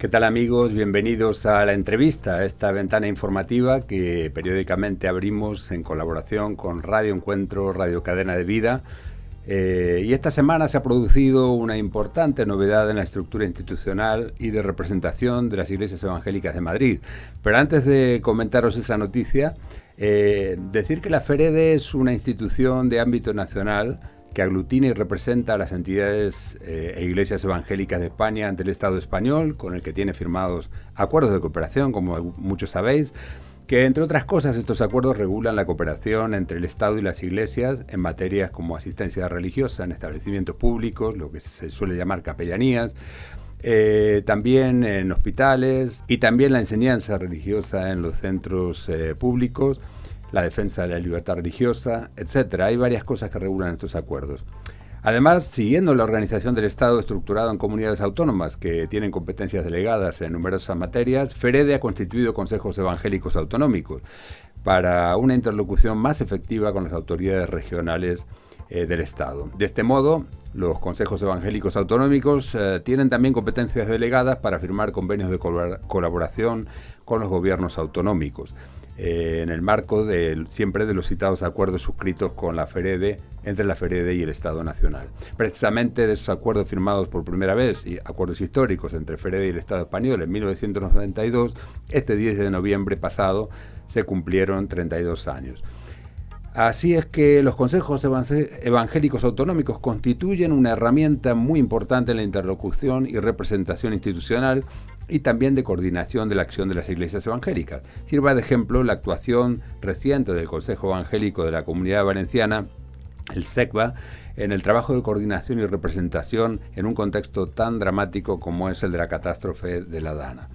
¿Qué tal, amigos? Bienvenidos a la entrevista, a esta ventana informativa que periódicamente abrimos en colaboración con Radio Encuentro, Radio Cadena de Vida. Y esta semana se ha producido una importante novedad en la estructura institucional y de representación de las iglesias evangélicas de Madrid. Pero antes de comentaros esa noticia, decir que la FEREDE es una institución de ámbito nacional que aglutina y representa a las entidades e iglesias evangélicas de España ante el Estado español, con el que tiene firmados acuerdos de cooperación, como muchos sabéis, que entre otras cosas estos acuerdos regulan la cooperación entre el Estado y las iglesias en materias como asistencia religiosa en establecimientos públicos, lo que se suele llamar capellanías, también en hospitales y también la enseñanza religiosa en los centros públicos, la defensa de la libertad religiosa, etc. Hay varias cosas que regulan estos acuerdos. Además, siguiendo la organización del Estado estructurado en comunidades autónomas que tienen competencias delegadas en numerosas materias, FEREDE ha constituido consejos evangélicos autonómicos para una interlocución más efectiva con las autoridades regionales del Estado. De este modo, los consejos evangélicos autonómicos tienen también competencias delegadas para firmar convenios de colaboración con los gobiernos autonómicos, en el marco siempre de los citados acuerdos suscritos con la FEREDE, entre la FEREDE y el Estado Nacional. Precisamente de esos acuerdos firmados por primera vez, y acuerdos históricos entre FEREDE y el Estado español en 1992, este 10 de noviembre pasado se cumplieron 32 años. Así es que los consejos evangélicos autonómicos constituyen una herramienta muy importante en la interlocución y representación institucional y también de coordinación de la acción de las iglesias evangélicas. Sirva de ejemplo la actuación reciente del Consejo Evangélico de la Comunidad Valenciana, el SECVA, en el trabajo de coordinación y representación en un contexto tan dramático como es el de la catástrofe de la Dana.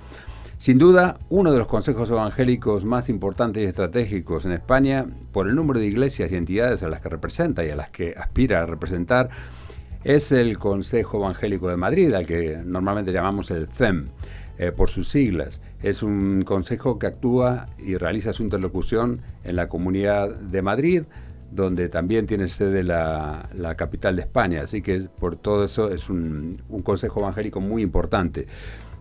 Sin duda, uno de los consejos evangélicos más importantes y estratégicos en España, por el número de iglesias y entidades a las que representa y a las que aspira a representar, es el Consejo Evangélico de Madrid, al que normalmente llamamos el CEM, por sus siglas. Es un consejo que actúa y realiza su interlocución en la Comunidad de Madrid, donde también tiene sede la capital de España. Así que por todo eso es un consejo evangélico muy importante.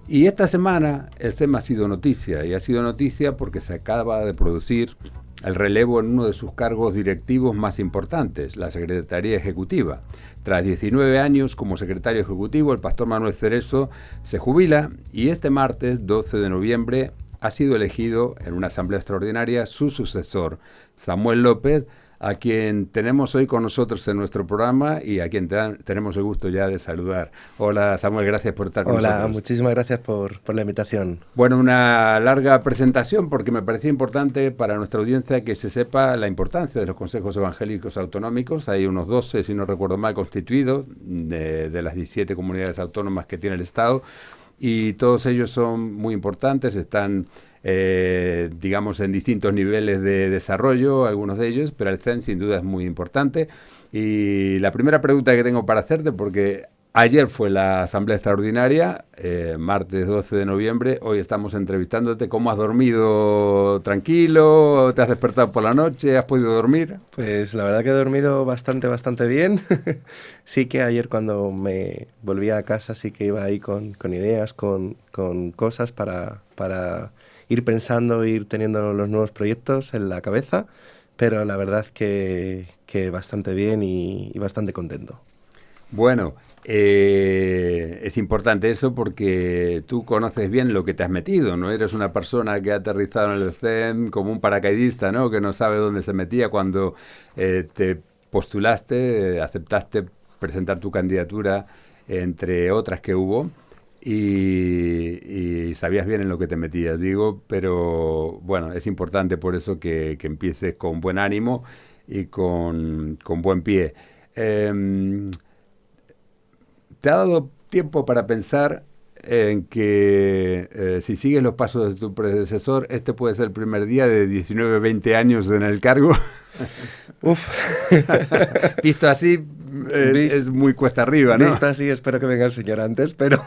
Y esta semana el CEM ha sido noticia, y ha sido noticia porque se acaba de producir el relevo en uno de sus cargos directivos más importantes, la Secretaría Ejecutiva. Tras 19 años como secretario ejecutivo, el pastor Manuel Cerezo se jubila y este martes, 12 de noviembre, ha sido elegido en una asamblea extraordinaria su sucesor, Samuel López, a quien tenemos hoy con nosotros en nuestro programa y a quien tenemos el gusto ya de saludar. Hola, Samuel, gracias por estar con nosotros. Hola, muchísimas gracias por la invitación. Bueno, una larga presentación porque me parecía importante para nuestra audiencia que se sepa la importancia de los consejos evangélicos autonómicos. Hay unos 12, si no recuerdo mal, constituidos de las 17 comunidades autónomas que tiene el Estado, y todos ellos son muy importantes, están digamos en distintos niveles de desarrollo, algunos de ellos, pero el CEM sin duda es muy importante. Y la primera pregunta que tengo para hacerte, porque ayer fue la asamblea extraordinaria, martes 12 de noviembre, hoy estamos entrevistándote. ¿Cómo has dormido? ¿Tranquilo? ¿Te has despertado por la noche? ¿Has podido dormir? Pues la verdad que he dormido bastante bien. Sí que ayer cuando me volví a casa sí que iba ahí con ideas, con cosas para ir pensando, ir teniendo los nuevos proyectos en la cabeza, pero la verdad que bastante bien y bastante contento. Bueno, es importante eso porque tú conoces bien lo que te has metido, no eres una persona que ha aterrizado en el CEM como un paracaidista, ¿no? Que no sabe dónde se metía cuando te postulaste, aceptaste presentar tu candidatura entre otras que hubo. Y sabías bien en lo que te metías, digo, pero bueno, es importante por eso que empieces con buen ánimo y con buen pie. ¿Te ha dado tiempo para pensar en que si sigues los pasos de tu predecesor, este puede ser el primer día de 19, 20 años en el cargo? Uf. Visto así, es muy cuesta arriba, ¿no? Visto así, espero que venga el señor antes, pero...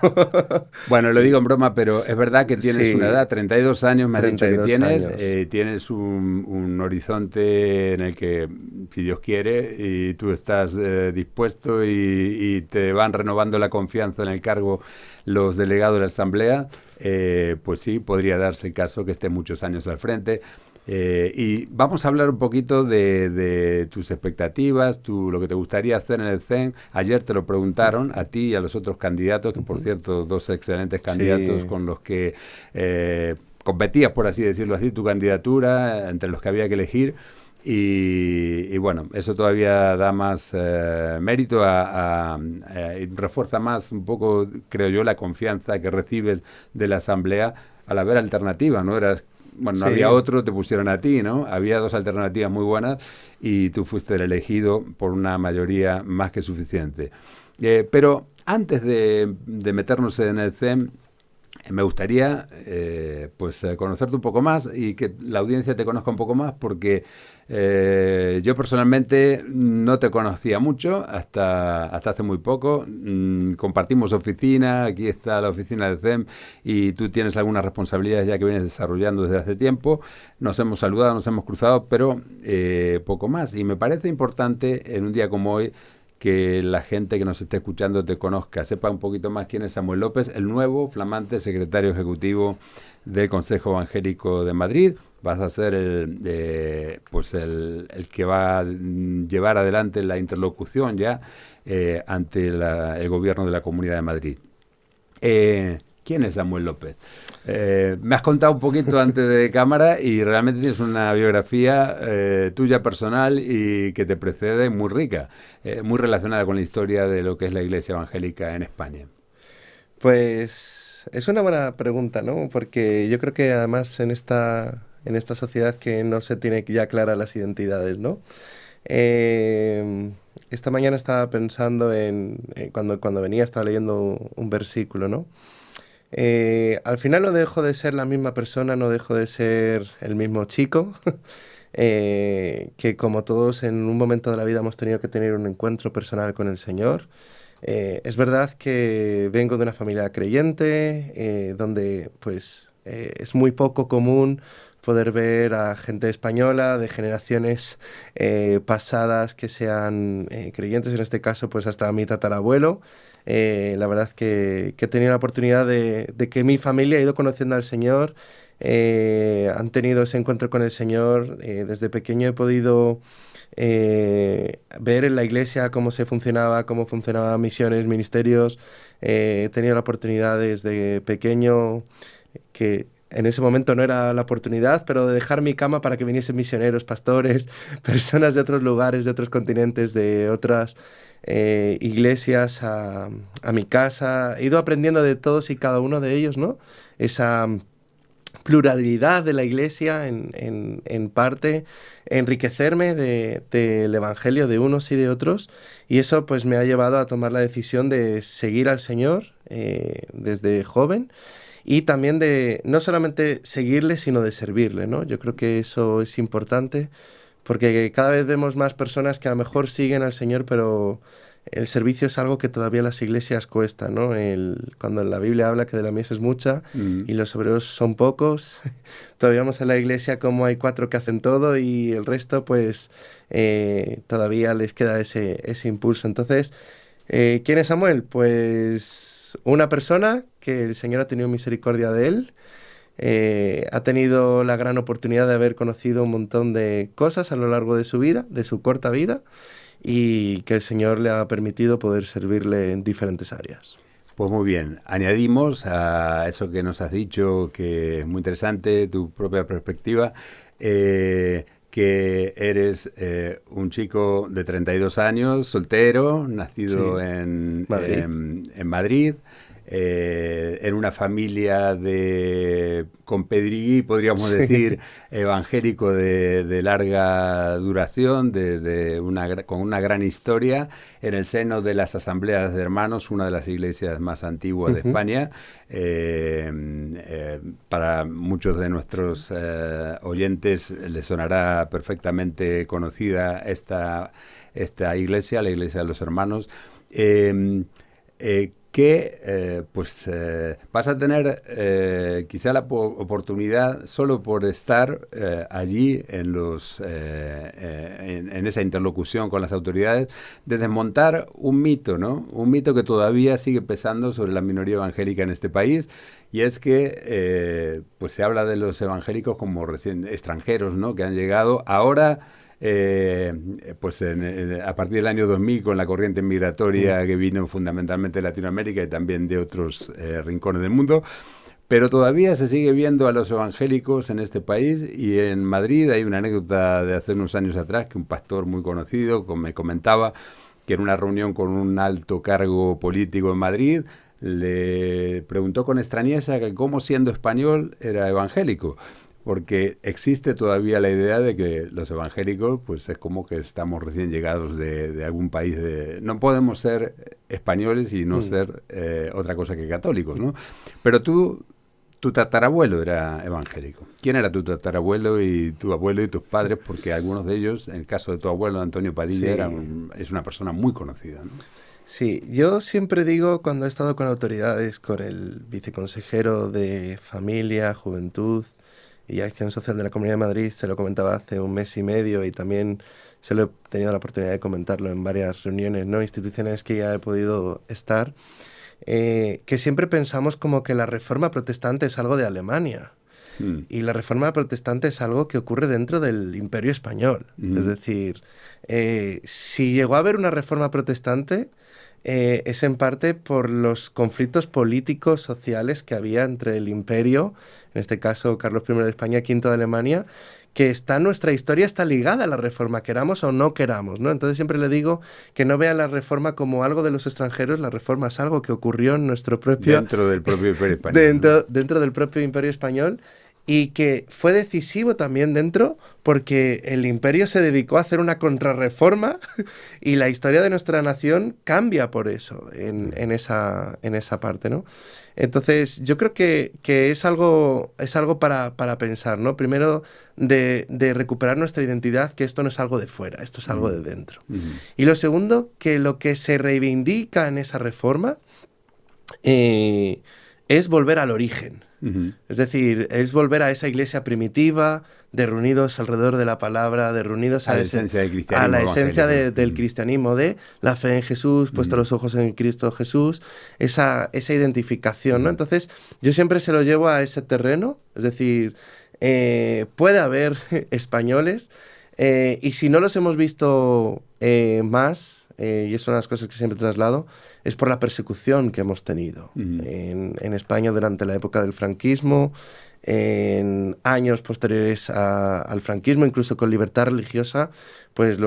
Bueno, lo digo en broma, pero es verdad que tienes Sí, una edad, 32 años me has dicho que 32 tienes, años. tienes un horizonte en el que, si Dios quiere, y tú estás dispuesto y te van renovando la confianza en el cargo los delegados de la Asamblea, pues sí, podría darse el caso que esté muchos años al frente. Y vamos a hablar un poquito de tus expectativas, lo que te gustaría hacer en el CEN. Ayer te lo preguntaron a ti y a los otros candidatos, que por cierto, dos excelentes candidatos Sí, con los que competías, por así decirlo así, tu candidatura, entre los que había que elegir. Y bueno, eso todavía da más mérito y refuerza más un poco, creo yo, la confianza que recibes de la Asamblea al haber alternativa, ¿no? Bueno, no había sí. otro, te pusieron a ti, ¿no? Había dos alternativas muy buenas y tú fuiste el elegido por una mayoría más que suficiente. Pero antes de meternos en el CEM, me gustaría conocerte un poco más y que la audiencia te conozca un poco más porque yo personalmente no te conocía mucho hasta hace muy poco. Compartimos oficina, aquí está la oficina del CEM y tú tienes algunas responsabilidades ya que vienes desarrollando desde hace tiempo. Nos hemos saludado, nos hemos cruzado, pero poco más. Y me parece importante en un día como hoy que la gente que nos esté escuchando te conozca, sepa un poquito más quién es Samuel López, el nuevo flamante secretario ejecutivo del Consejo Evangélico de Madrid. Vas a ser el que va a llevar adelante la interlocución ya ante el gobierno de la Comunidad de Madrid. ¿Quién es Samuel López? Me has contado un poquito antes de cámara y realmente tienes una biografía tuya personal y que te precede muy rica, muy relacionada con la historia de lo que es la Iglesia Evangélica en España. Pues es una buena pregunta, ¿no? Porque yo creo que además en esta sociedad que no se tiene ya claras las identidades, ¿no? Esta mañana estaba pensando cuando venía, estaba leyendo un versículo, ¿no? Al final no dejo de ser la misma persona, no dejo de ser el mismo chico, que como todos en un momento de la vida hemos tenido que tener un encuentro personal con el Señor. Es verdad que vengo de una familia creyente, donde pues es muy poco común poder ver a gente española de generaciones pasadas que sean creyentes, en este caso pues hasta mi tatarabuelo. La verdad que he tenido la oportunidad de que mi familia ha ido conociendo al Señor, han tenido ese encuentro con el Señor. Desde pequeño he podido ver en la iglesia cómo funcionaban misiones, ministerios. He tenido la oportunidad desde pequeño, que en ese momento no era la oportunidad, pero de dejar mi cama para que viniesen misioneros, pastores, personas de otros lugares, de otros continentes, de otras iglesias a mi casa. He ido aprendiendo de todos y cada uno de ellos, ¿no? Esa pluralidad de la iglesia en parte, enriquecerme del evangelio de unos y de otros, y eso pues me ha llevado a tomar la decisión de seguir al Señor desde joven, y también de no solamente seguirle, sino de servirle, ¿no? Yo creo que eso es importante, porque cada vez vemos más personas que a lo mejor siguen al Señor, pero el servicio es algo que todavía las iglesias cuesta, ¿no? Cuando la Biblia habla que de la mies es mucha Mm. y los obreros son pocos, todavía vemos en la iglesia como hay 4 que hacen todo y el resto pues todavía les queda ese impulso. Entonces, ¿quién es Samuel? Pues una persona que el Señor ha tenido misericordia de él. Ha tenido la gran oportunidad de haber conocido un montón de cosas a lo largo de su vida, de su corta vida, y que el Señor le ha permitido poder servirle en diferentes áreas. Pues muy bien, añadimos a eso que nos has dicho, que es muy interesante, tu propia perspectiva, que eres un chico de 32 años, soltero, nacido Sí, Madrid. en Madrid, en una familia con pedigrí, podríamos Sí, decir, evangélico de larga duración, con una gran historia, en el seno de las Asambleas de Hermanos, una de las iglesias más antiguas de ujú, España. Para muchos de nuestros oyentes les sonará perfectamente conocida esta iglesia, la Iglesia de los Hermanos, vas a tener quizá la oportunidad, solo por estar allí en esa interlocución con las autoridades, de desmontar un mito, ¿no? Un mito que todavía sigue pesando sobre la minoría evangélica en este país, y es que pues se habla de los evangélicos como recién extranjeros, ¿no? Que han llegado ahora. A partir del año 2000, con la corriente migratoria que vino fundamentalmente de Latinoamérica y también de otros rincones del mundo, pero todavía se sigue viendo a los evangélicos en este país. Y en Madrid hay una anécdota de hace unos años atrás que un pastor muy conocido me comentaba que en una reunión con un alto cargo político en Madrid le preguntó con extrañeza que cómo, siendo español, era evangélico. Porque existe todavía la idea de que los evangélicos, pues es como que estamos recién llegados de algún país. No podemos ser españoles y no ser otra cosa que católicos, ¿no? Pero tu tatarabuelo era evangélico. ¿Quién era tu tatarabuelo y tu abuelo y tus padres? Porque algunos de ellos, en el caso de tu abuelo, Antonio Padilla, es una persona muy conocida, ¿no? Sí, yo siempre digo, cuando he estado con autoridades, con el viceconsejero de Familia, Juventud y Acción Social de la Comunidad de Madrid, se lo comentaba hace un mes y medio, y también se lo he tenido la oportunidad de comentarlo en varias reuniones, ¿no? Instituciones que ya he podido estar, que siempre pensamos como que la Reforma Protestante es algo de Alemania. Y la Reforma Protestante es algo que ocurre dentro del Imperio Español. Es decir, si llegó a haber una Reforma Protestante, es en parte por los conflictos políticos, sociales que había entre el Imperio, en este caso Carlos I de España, V de Alemania, que nuestra historia está ligada a la Reforma, queramos o no queramos, ¿no? Entonces siempre le digo que no vean la Reforma como algo de los extranjeros. La Reforma es algo que ocurrió en nuestro propio... Dentro del propio Imperio Español. Dentro del propio Imperio Español, y que fue decisivo también dentro, porque el imperio se dedicó a hacer una contrarreforma y la historia de nuestra nación cambia por eso, en esa parte, ¿no? Entonces, yo creo que es algo para pensar, ¿no? Primero, de recuperar nuestra identidad, que esto no es algo de fuera, esto es algo de dentro. Y lo segundo, que lo que se reivindica en esa reforma es volver al origen. Es decir, es volver a esa iglesia primitiva, de reunidos alrededor de la palabra, de reunidos a la esencia del cristianismo, del cristianismo, de la fe en Jesús, puesto los ojos en Cristo Jesús, esa identificación, ¿no? Entonces, yo siempre se lo llevo a ese terreno. Es decir, puede haber españoles, y si no los hemos visto más, y es una de las cosas que siempre traslado, es por la persecución que hemos tenido en España durante la época del franquismo, en años posteriores al franquismo, incluso con libertad religiosa, pues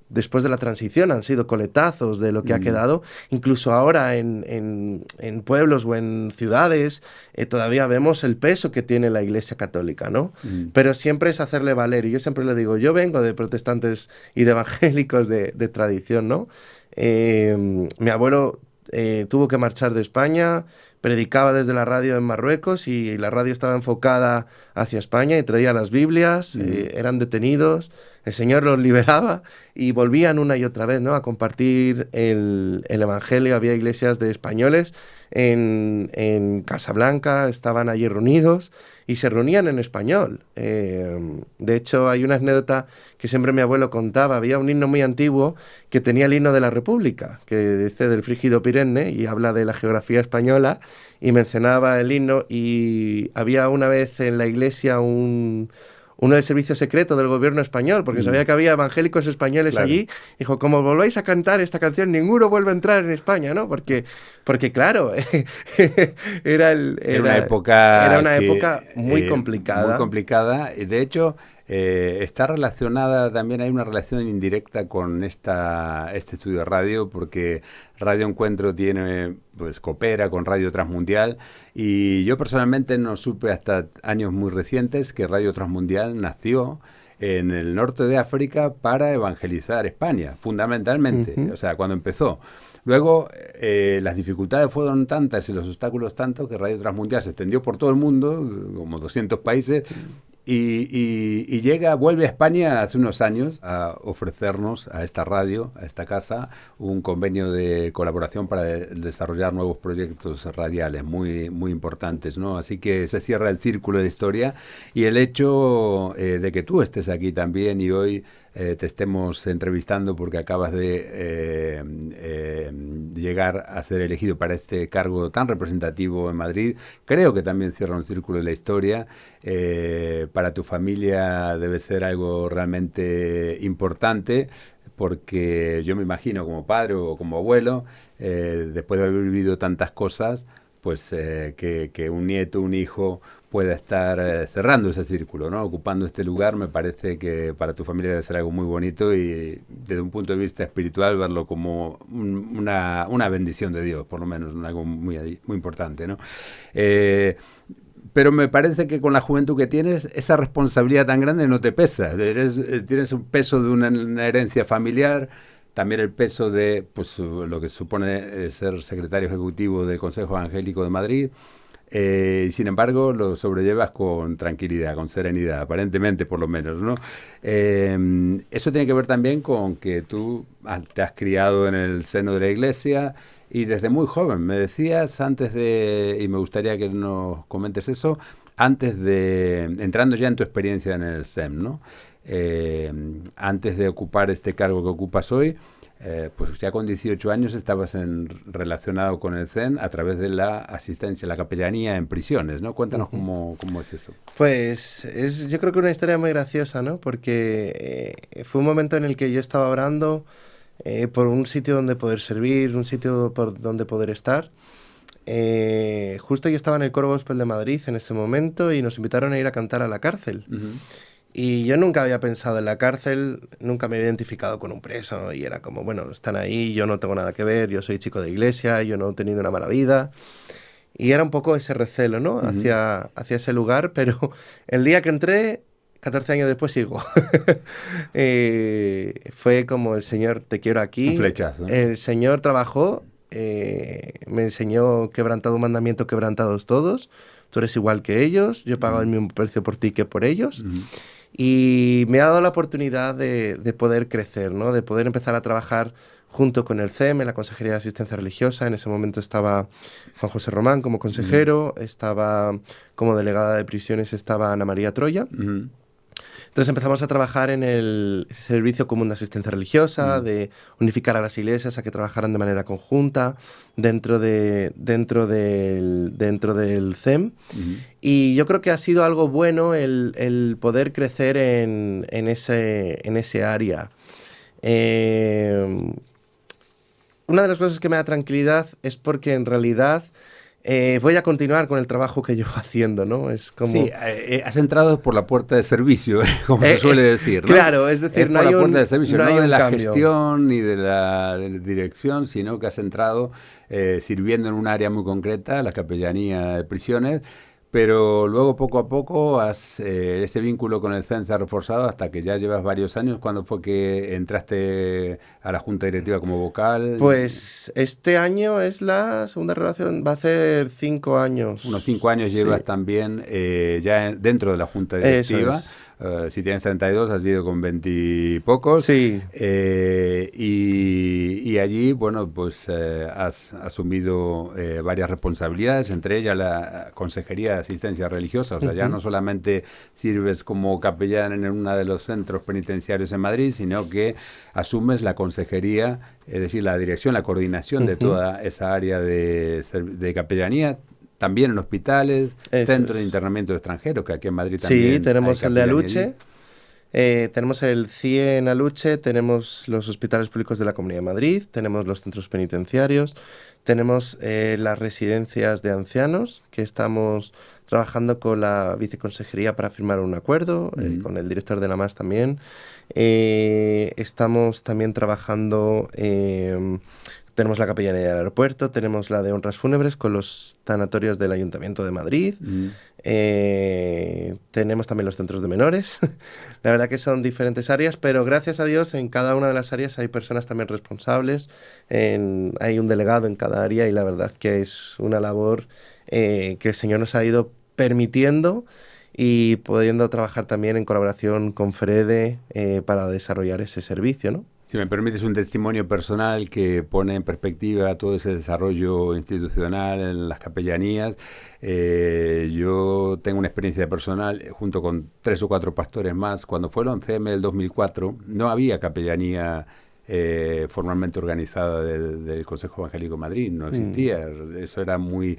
después de la transición han sido coletazos de lo que ha quedado. Incluso ahora en pueblos o en ciudades todavía vemos el peso que tiene la Iglesia Católica, ¿no? Pero siempre es hacerle valer. Y yo siempre le digo, yo vengo de protestantes y de evangélicos de tradición, ¿no? Mi abuelo tuvo que marchar de España, predicaba desde la radio en Marruecos, y la radio estaba enfocada hacia España y traía las Biblias, eran detenidos, el Señor los liberaba y volvían una y otra vez, ¿no?, a compartir el Evangelio. Había iglesias de españoles en Casablanca, estaban allí reunidos y se reunían en español. De hecho, hay una anécdota que siempre mi abuelo contaba. Había un himno muy antiguo que tenía el himno de la República, que dice del Frígido Pirene, y habla de la geografía española, y mencionaba el himno. Y había una vez en la iglesia uno del servicio secreto del gobierno español, porque sabía que había evangélicos españoles allí. Dijo, como volváis a cantar esta canción, ninguno vuelve a entrar en España, ¿no? Porque claro, era una época muy complicada. Muy complicada. Y de hecho, está relacionada, también hay una relación indirecta con este estudio de radio, porque Radio Encuentro coopera con Radio Transmundial, y yo personalmente no supe hasta años muy recientes que Radio Transmundial nació en el norte de África para evangelizar España, fundamentalmente, o sea, cuando empezó. Luego, las dificultades fueron tantas y los obstáculos tantos que Radio Transmundial se extendió por todo el mundo, como 200 países, vuelve a España hace unos años a ofrecernos a esta radio, a esta casa, un convenio de colaboración para desarrollar nuevos proyectos radiales muy importantes, ¿no? Así que se cierra el círculo de la historia y el hecho de que tú estés aquí también y hoy te estemos entrevistando porque acabas de llegar a ser elegido para este cargo tan representativo en Madrid, creo que también cierra un círculo de la historia. Para tu familia debe ser algo realmente importante porque yo me imagino como padre o como abuelo, después de haber vivido tantas cosas, pues que un nieto, un hijo pueda estar cerrando ese círculo, ¿no? Ocupando este lugar, me parece que para tu familia debe ser algo muy bonito y desde un punto de vista espiritual verlo como una bendición de Dios, por lo menos, ¿no? Algo muy importante, ¿no? Pero me parece que con la juventud que tienes, esa responsabilidad tan grande no te pesa. Tienes un peso de una herencia familiar, también el peso de pues, lo que supone ser secretario ejecutivo del Consejo Evangélico de Madrid. Sin embargo, lo sobrellevas con tranquilidad, con serenidad, aparentemente por lo menos, ¿no? Eso tiene que ver también con que tú te has criado en el seno de la Iglesia y desde muy joven. Me decías y me gustaría que nos comentes eso, entrando ya en tu experiencia en el SEM, ¿no? Antes de ocupar este cargo que ocupas hoy, pues ya con 18 años estabas relacionado con el CEN a través de la asistencia, la capellanía en prisiones, ¿no? Cuéntanos cómo es eso. Pues yo creo que una historia muy graciosa, ¿no? Porque fue un momento en el que yo estaba orando por un sitio donde poder servir, un sitio por donde poder estar. Justo yo estaba en el Coro Gospel de Madrid en ese momento y nos invitaron a ir a cantar a la cárcel. Uh-huh. Y yo nunca había pensado en la cárcel, nunca me había identificado con un preso, ¿no? Y era como, bueno, están ahí, yo no tengo nada que ver, yo soy chico de iglesia, yo no he tenido una mala vida. Y era un poco ese recelo, ¿no? Uh-huh. hacia ese lugar, pero el día que entré, 14 años después sigo. Fue como el Señor, te quiero aquí. Un flechazo, ¿no? El Señor trabajó, me enseñó quebrantado un mandamiento, quebrantados todos. Tú eres igual que ellos, yo he pagado el mismo precio por ti que por ellos. Uh-huh. Y me ha dado la oportunidad de poder crecer, ¿no? De poder empezar a trabajar junto con el CEM en la Consejería de Asistencia Religiosa. En ese momento estaba Juan José Román como consejero, estaba como delegada de prisiones, estaba Ana María Troya. Uh-huh. Entonces empezamos a trabajar en el Servicio Común de Asistencia Religiosa, de unificar a las iglesias a que trabajaran de manera conjunta dentro del CEM. Uh-huh. Y yo creo que ha sido algo bueno el poder crecer en ese área. Una de las cosas que me da tranquilidad es porque en realidad voy a continuar con el trabajo que llevo haciendo, ¿no? Es como... Sí, has entrado por la puerta de servicio, como se suele decir, ¿no? Claro, es decir, no hay la puerta de servicio, no de la cambio. Gestión ni de la dirección, sino que has entrado sirviendo en un área muy concreta, la capellanía de prisiones, pero luego poco a poco ese vínculo con el CEN se ha reforzado hasta que ya llevas varios años. ¿Cuándo fue que entraste a la Junta Directiva como vocal? Pues este año es la segunda relación, va a ser 5 años. Unos 5 años llevas también ya dentro de la Junta Directiva. Eso es. Si tienes 32, has ido con 20 y pocos. Sí. Y allí, bueno, pues has asumido varias responsabilidades, entre ellas la Consejería de Asistencia Religiosa. O sea, ya no solamente sirves como capellán en uno de los centros penitenciarios en Madrid, sino que asumes la consejería, es decir, la dirección, la coordinación de toda esa área de capellanía. También en hospitales, centros de internamiento de extranjeros, que aquí en Madrid también. Sí, tenemos el de Aluche, tenemos el CIE en Aluche, tenemos los hospitales públicos de la Comunidad de Madrid, tenemos los centros penitenciarios, tenemos las residencias de ancianos, que estamos trabajando con la viceconsejería para firmar un acuerdo, con el director de la MAS también. Estamos también trabajando... tenemos la capellanía del aeropuerto, tenemos la de honras fúnebres con los tanatorios del Ayuntamiento de Madrid, tenemos también los centros de menores. La verdad que son diferentes áreas, pero gracias a Dios en cada una de las áreas hay personas también responsables, hay un delegado en cada área y la verdad que es una labor que el Señor nos ha ido permitiendo y pudiendo trabajar también en colaboración con Frede para desarrollar ese servicio, ¿no? Si me permites un testimonio personal que pone en perspectiva todo ese desarrollo institucional en las capellanías, yo tengo una experiencia personal junto con 3 o 4 pastores más. Cuando fue el 11M del 2004, no había capellanía formalmente organizada del Consejo Evangélico de Madrid, no existía. Eso era muy...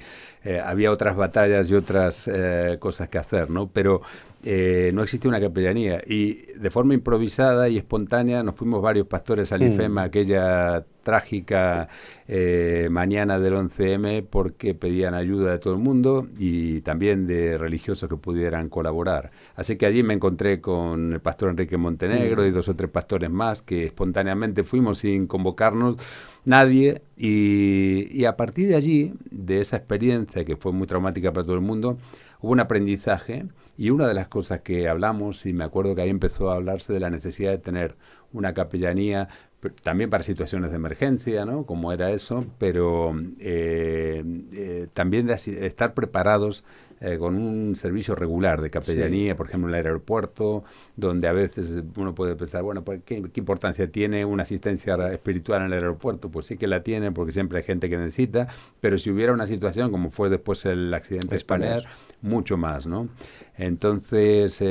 había otras batallas y otras cosas que hacer, ¿no? Pero no existía una capellanía, y de forma improvisada y espontánea nos fuimos varios pastores al IFEMA aquella trágica mañana del 11M, porque pedían ayuda de todo el mundo y también de religiosos que pudieran colaborar. Así que allí me encontré con el pastor Enrique Montenegro y 2 o 3 pastores más que espontáneamente fuimos sin convocarnos nadie, y a partir de allí, de esa experiencia que fue muy traumática para todo el mundo, hubo un aprendizaje. Y una de las cosas que hablamos, y me acuerdo que ahí empezó a hablarse de la necesidad de tener una capellanía, también para situaciones de emergencia, ¿no? Como era eso, pero también de estar preparados con un servicio regular de capellanía, por ejemplo en el aeropuerto, donde a veces uno puede pensar, bueno, pues, ¿qué importancia tiene una asistencia espiritual en el aeropuerto? Pues sí que la tiene, porque siempre hay gente que necesita, pero si hubiera una situación como fue después el accidente de Spanair, mucho más, ¿no? Entonces...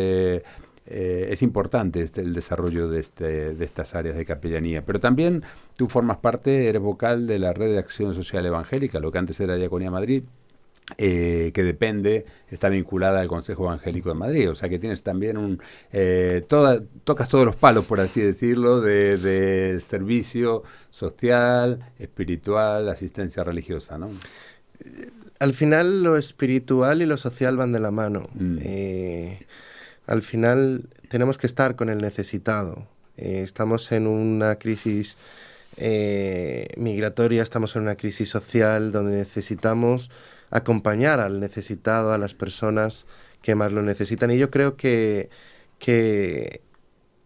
es importante el desarrollo de estas áreas de capellanía. Pero también tú formas parte, eres vocal de la Red de Acción Social Evangélica, lo que antes era Diaconía Madrid, que depende, está vinculada al Consejo Evangélico de Madrid. O sea que tienes también tocas todos los palos, por así decirlo, de servicio social, espiritual, asistencia religiosa, ¿no? Al final lo espiritual y lo social van de la mano. Al final tenemos que estar con el necesitado. Estamos en una crisis migratoria, estamos en una crisis social donde necesitamos acompañar al necesitado, a las personas que más lo necesitan. Y yo creo que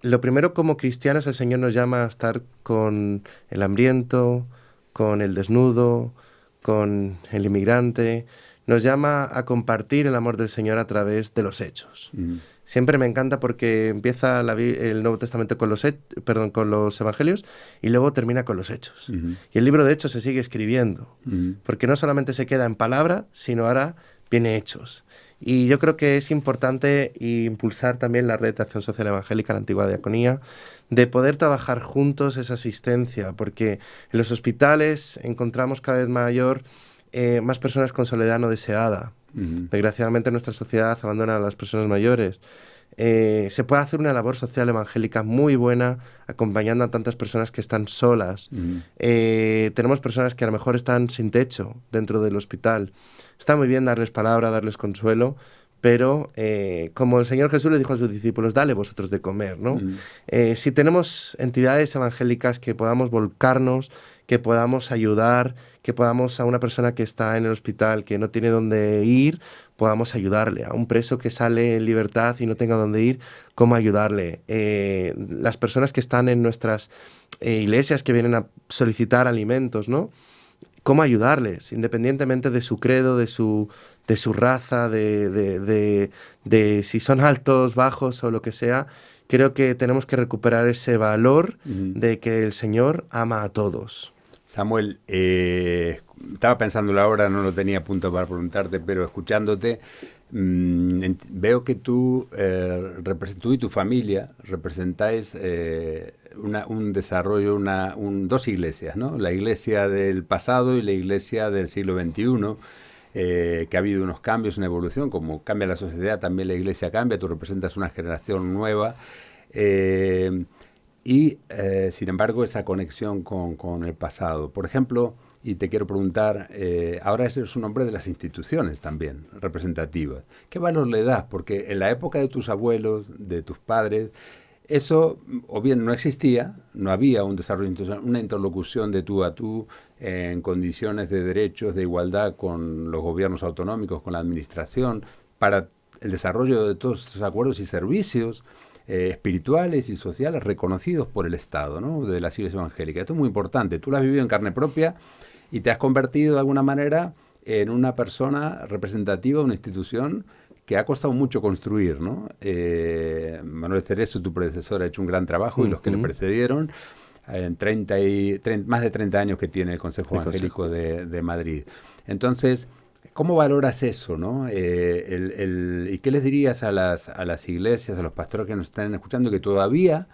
lo primero, como cristianos, el Señor nos llama a estar con el hambriento, con el desnudo, con el inmigrante. Nos llama a compartir el amor del Señor a través de los hechos. Siempre me encanta porque empieza el Nuevo Testamento con los Evangelios y luego termina con los Hechos. Y el libro de Hechos se sigue escribiendo, porque no solamente se queda en palabra, sino ahora viene Hechos. Y yo creo que es importante impulsar también la Red de Acción Social Evangélica, la antigua Diaconía, de poder trabajar juntos esa asistencia, porque en los hospitales encontramos cada vez más personas con soledad no deseada. Desgraciadamente nuestra sociedad abandona a las personas mayores. Se puede hacer una labor social evangélica muy buena acompañando a tantas personas que están solas. Tenemos personas que a lo mejor están sin techo dentro del hospital. Está muy bien darles palabra, darles consuelo, pero como el Señor Jesús le dijo a sus discípulos, dale vosotros de comer, ¿no? Si tenemos entidades evangélicas que podamos volcarnos, que podamos ayudar, que podamos a una persona que está en el hospital, que no tiene dónde ir, podamos ayudarle. A un preso que sale en libertad y no tenga dónde ir, ¿cómo ayudarle? Las personas que están en nuestras iglesias, que vienen a solicitar alimentos, ¿no? ¿Cómo ayudarles? Independientemente de su credo, de su raza, de si son altos, bajos o lo que sea, creo que tenemos que recuperar ese valor de que el Señor ama a todos. Samuel, estaba pensándolo ahora, no lo tenía a punto para preguntarte, pero escuchándote, veo que tú y tu familia representáis un desarrollo, dos iglesias, ¿no? La iglesia del pasado y la iglesia del siglo XXI, que ha habido unos cambios, una evolución, como cambia la sociedad, también la iglesia cambia, tú representas una generación nueva. Sin embargo, esa conexión con el pasado. Por ejemplo, y te quiero preguntar, ahora ese es un hombre de las instituciones también, representativas. ¿Qué valor le das? Porque en la época de tus abuelos, de tus padres, eso o bien no existía, no había un desarrollo institucional, una interlocución de tú a tú en condiciones de derechos, de igualdad con los gobiernos autonómicos, con la administración, para el desarrollo de todos esos acuerdos y servicios espirituales y sociales reconocidos por el Estado, ¿no? De las iglesias evangélicas. Esto es muy importante. Tú lo has vivido en carne propia y te has convertido de alguna manera en una persona representativa de una institución que ha costado mucho construir, ¿no? Manuel Cerezo, tu predecesor, ha hecho un gran trabajo y los que le precedieron, en más de 30 años que tiene el Consejo Evangélico de Madrid. Entonces, ¿cómo valoras eso, no? ¿Y qué les dirías a las iglesias, a los pastores que nos están escuchando, que todavía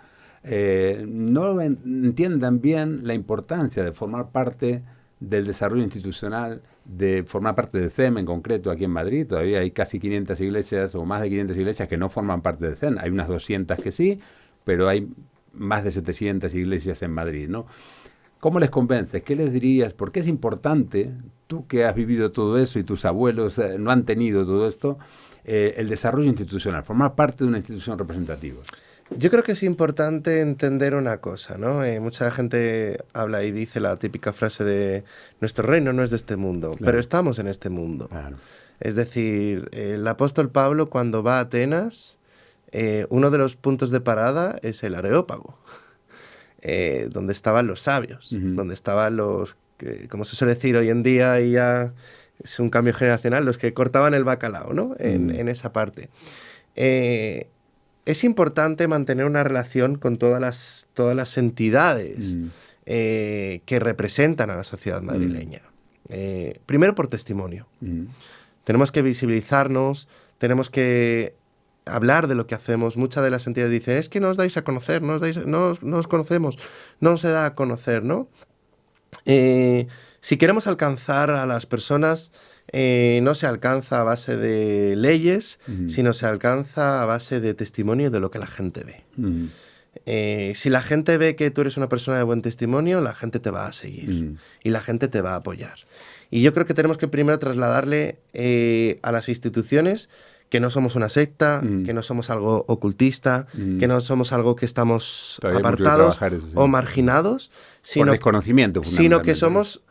no entiendan bien la importancia de formar parte del desarrollo institucional, de formar parte del CEM en concreto aquí en Madrid? Todavía hay casi 500 iglesias o más de 500 iglesias que no forman parte del CEM. Hay unas 200 que sí, pero hay más de 700 iglesias en Madrid, ¿no? ¿Cómo les convences? ¿Qué les dirías? ¿Por qué es importante, tú que has vivido todo eso y tus abuelos no han tenido todo esto, el desarrollo institucional, formar parte de una institución representativa? Yo creo que es importante entender una cosa, ¿no? Mucha gente habla y dice la típica frase de nuestro reino no es de este mundo, claro, pero estamos en este mundo. Claro. Es decir, el apóstol Pablo cuando va a Atenas, uno de los puntos de parada es el Areópago, donde estaban los sabios, donde estaban los, como se suele decir hoy en día, y ya es un cambio generacional, los que cortaban el bacalao, ¿no? En esa parte. Es importante mantener una relación con todas las entidades que representan a la sociedad madrileña. Primero por testimonio. Tenemos que visibilizarnos, tenemos que hablar de lo que hacemos. Muchas de las entidades dicen, es que no os dais a conocer, no os conocemos, no se da a conocer, ¿no? Si queremos alcanzar a las personas, no se alcanza a base de leyes, sino se alcanza a base de testimonio de lo que la gente ve. Si la gente ve que tú eres una persona de buen testimonio, la gente te va a seguir y la gente te va a apoyar. Y yo creo que tenemos que primero trasladarle a las instituciones que no somos una secta, que no somos algo ocultista, que no somos algo que estamos apartados o marginados, sino, por desconocimiento, sino que somos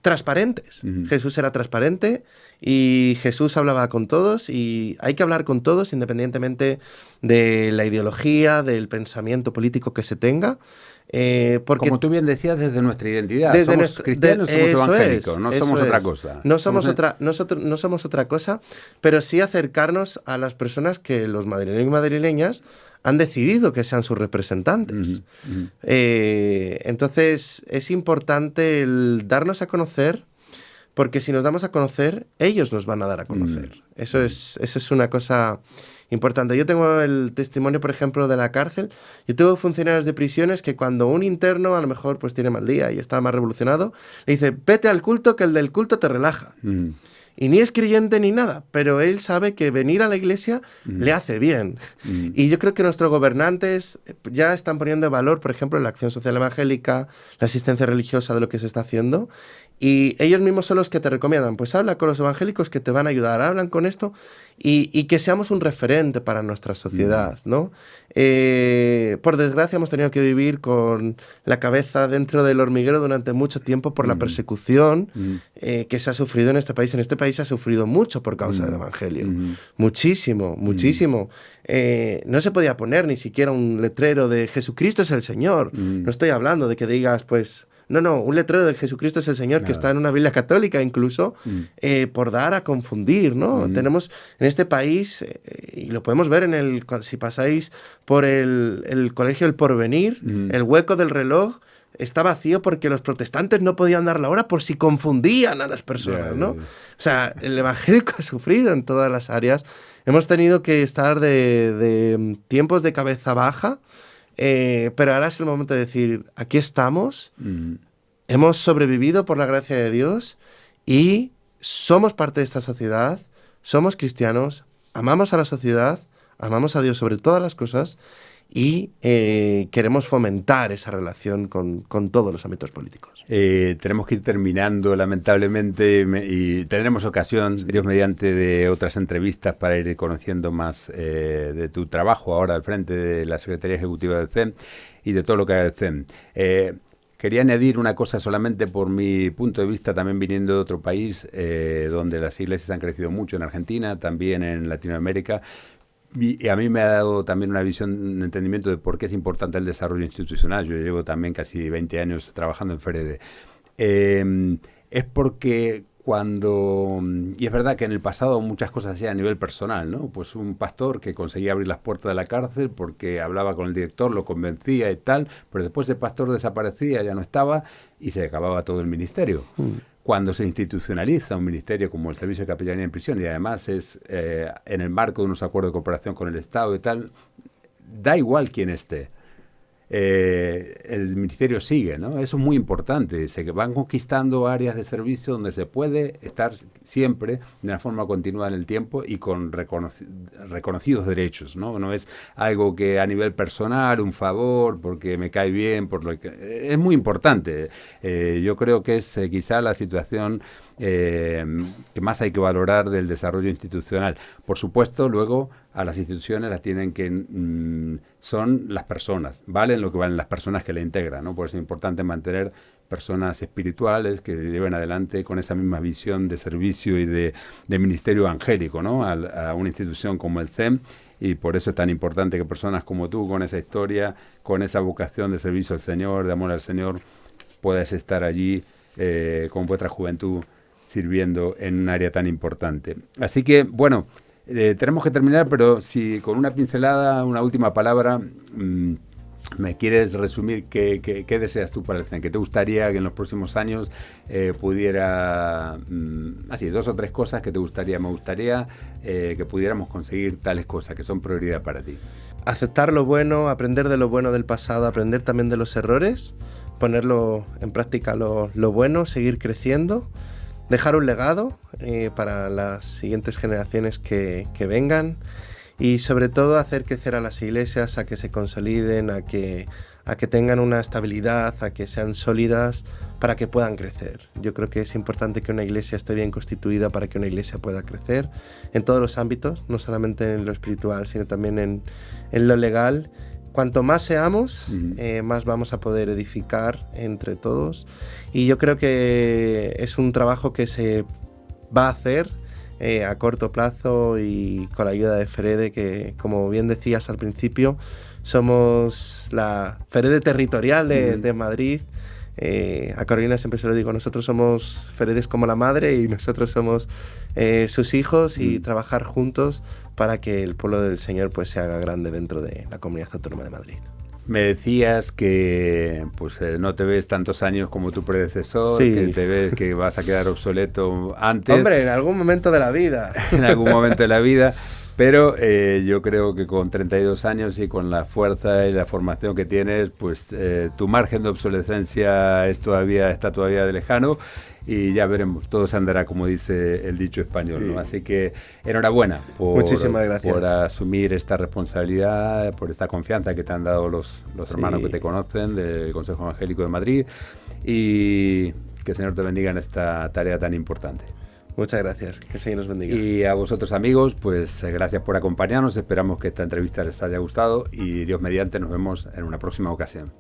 transparentes. Jesús era transparente y Jesús hablaba con todos y hay que hablar con todos independientemente de la ideología, del pensamiento político que se tenga. Porque como tú bien decías, desde nuestra identidad, somos cristianos, somos evangélicos, no somos otra cosa. No somos otra cosa, pero sí acercarnos a las personas que los madrileños y madrileñas han decidido que sean sus representantes. Entonces, es importante el darnos a conocer, porque si nos damos a conocer, ellos nos van a dar a conocer. Eso es una cosa importante. Yo tengo el testimonio, por ejemplo, de la cárcel. Yo tengo funcionarios de prisiones que cuando un interno a lo mejor pues tiene mal día y está más revolucionado, le dice, vete al culto, que el del culto te relaja. Y ni es creyente ni nada, pero él sabe que venir a la iglesia le hace bien. Y yo creo que nuestros gobernantes ya están poniendo en valor, por ejemplo, la acción social evangélica, la asistencia religiosa de lo que se está haciendo. Y ellos mismos son los que te recomiendan, pues habla con los evangélicos que te van a ayudar, hablan con esto y que seamos un referente para nuestra sociedad, ¿no? Por desgracia hemos tenido que vivir con la cabeza dentro del hormiguero durante mucho tiempo por la persecución que se ha sufrido en este país. En este país se ha sufrido mucho por causa del evangelio. Muchísimo, muchísimo. No se podía poner ni siquiera un letrero de Jesucristo es el Señor. No estoy hablando de que digas, pues... No, un letrero de Jesucristo es el Señor, que está en una Biblia católica incluso, por dar a confundir, ¿no? Tenemos en este país, y lo podemos ver si pasáis por el Colegio El Porvenir, el hueco del reloj está vacío porque los protestantes no podían dar la hora por si confundían a las personas, ¿no? O sea, el evangélico ha sufrido en todas las áreas. Hemos tenido que estar de tiempos de cabeza baja, pero ahora es el momento de decir, aquí estamos, hemos sobrevivido por la gracia de Dios y somos parte de esta sociedad, somos cristianos, amamos a la sociedad, amamos a Dios sobre todas las cosas y queremos fomentar esa relación con todos los ámbitos políticos. Tenemos que ir terminando, lamentablemente, y tendremos ocasión, Dios mediante, de otras entrevistas para ir conociendo más de tu trabajo ahora al frente de la Secretaría Ejecutiva del CEM y de todo lo que haga el CEM. Quería añadir una cosa solamente por mi punto de vista, también viniendo de otro país, donde las iglesias han crecido mucho, en Argentina, también en Latinoamérica. Y a mí me ha dado también una visión, un entendimiento de por qué es importante el desarrollo institucional. Yo llevo también casi 20 años trabajando en FEREDE. Es porque y es verdad que en el pasado muchas cosas hacía a nivel personal, ¿no? Pues un pastor que conseguía abrir las puertas de la cárcel porque hablaba con el director, lo convencía y tal, pero después el pastor desaparecía, ya no estaba y se acababa todo el ministerio. Cuando se institucionaliza un ministerio como el Servicio de Capellanía en Prisión y además es en el marco de unos acuerdos de cooperación con el Estado y tal, da igual quién esté. El ministerio sigue, ¿no? Eso es muy importante. Se van conquistando áreas de servicio donde se puede estar siempre de una forma continua en el tiempo y con reconocidos derechos, ¿no? No es algo que a nivel personal, un favor, porque me cae bien, por lo que es muy importante. Yo creo que es quizá la situación que más hay que valorar del desarrollo institucional. Por supuesto, luego a las instituciones las tienen que son las personas, valen lo que valen las personas que la integran, ¿no? Por eso es importante mantener personas espirituales que lleven adelante con esa misma visión de servicio y de ministerio evangélico, ¿no? A una institución como el CEM, y por eso es tan importante que personas como tú, con esa historia, con esa vocación de servicio al Señor, de amor al Señor, puedas estar allí con vuestra juventud sirviendo en un área tan importante. Así que, bueno, tenemos que terminar, pero si con una pincelada, una última palabra, ¿me quieres resumir qué deseas tú para el CEN? ¿Qué te gustaría que en los próximos años pudiera, así, 2 o 3 cosas que te gustaría? Me gustaría que pudiéramos conseguir tales cosas que son prioridad para ti. Aceptar lo bueno, aprender de lo bueno del pasado, aprender también de los errores, ponerlo en práctica lo bueno, seguir creciendo, dejar un legado para las siguientes generaciones que vengan y sobre todo hacer crecer a las iglesias, a que se consoliden, a que tengan una estabilidad, a que sean sólidas para que puedan crecer. Yo creo que es importante que una iglesia esté bien constituida para que una iglesia pueda crecer en todos los ámbitos, no solamente en lo espiritual, sino también en lo legal. Cuanto más seamos, más vamos a poder edificar entre todos. Y yo creo que es un trabajo que se va a hacer a corto plazo y con la ayuda de Ferede, que como bien decías al principio, somos la Ferede territorial de Madrid. A Carolina siempre se lo digo, nosotros somos Feredes como la madre y nosotros somos sus hijos y trabajar juntos para que el pueblo del Señor pues se haga grande dentro de la Comunidad Autónoma de Madrid. Me decías que pues no te ves tantos años como tu predecesor, sí, que te ves que vas a quedar obsoleto antes. Hombre, en algún momento de la vida. En algún momento de la vida. Pero yo creo que con 32 años y con la fuerza y la formación que tienes, pues tu margen de obsolescencia está todavía de lejano y ya veremos, todo se andará como dice el dicho español, ¿no? Así que enhorabuena Muchísimas gracias por asumir esta responsabilidad, por esta confianza que te han dado los hermanos que te conocen del Consejo Evangélico de Madrid y que el Señor te bendiga en esta tarea tan importante. Muchas gracias, que el Señor nos bendiga. Y a vosotros amigos, pues gracias por acompañarnos, esperamos que esta entrevista les haya gustado y Dios mediante nos vemos en una próxima ocasión.